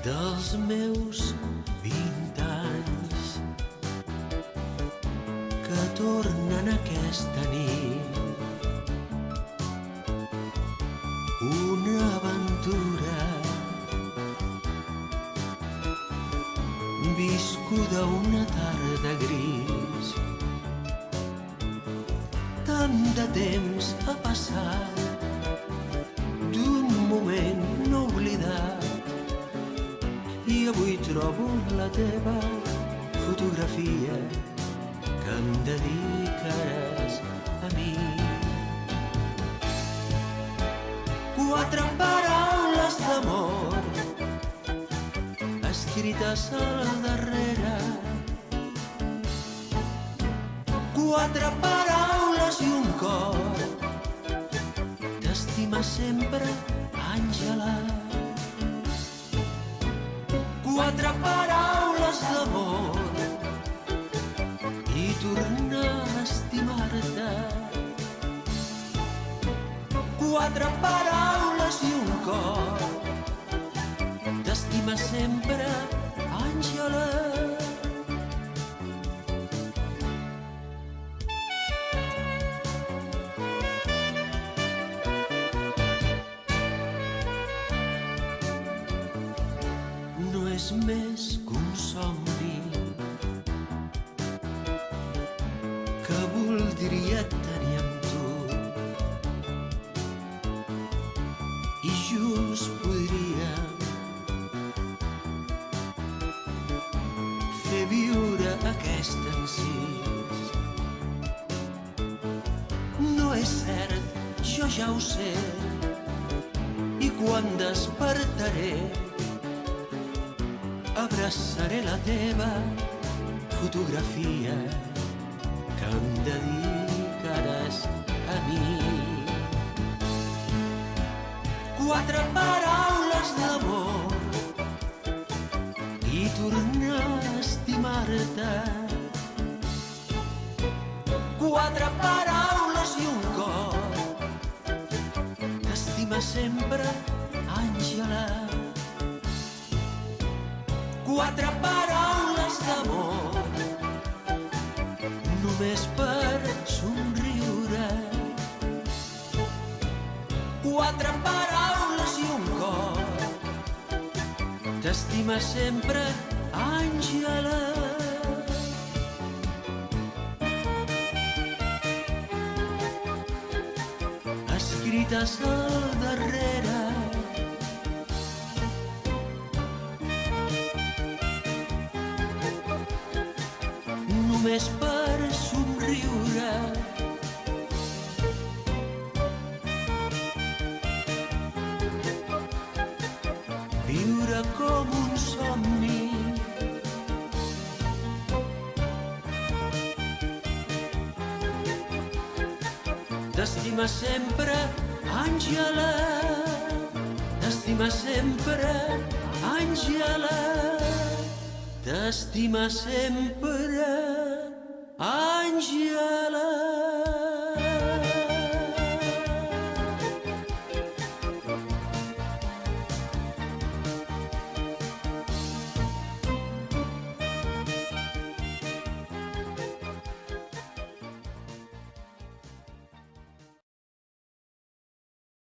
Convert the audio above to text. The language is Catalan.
dels meus 20 anys que tornen aquesta nit. Una aventura viscuda una tarda gris. Tant de temps ha passat d'un moment no oblidat i avui trobo la teva fotografia que em dedicaràs a mi. 4 paraules d'amor escrites al darrere, 4 paraules i un cor. T'estima sempre, Àngela. 4 paraules d'amor i tornar a estimar-te. 4 paraules i un cor. T'estima sempre, Àngela. No és més que un somni que voldria tenir amb tu i junts podríem fer viure aquest encís. No és cert, jo ja ho sé, i quan despertaré abraçaré la teva fotografia que em dedicaràs a mi. 4 paraules d'amor i tornar a estimar-te. 4 paraules i un cor. T'estima sempre, Àngela. 4 paraules d'amor només per somriure. 4 paraules i un cor. T'estima sempre, Àngela. Escrites al darrere, només per somriure. Viure com un somni. T'estima sempre, Àngela. T'estima sempre, Àngela. T'estima sempre, Àngela.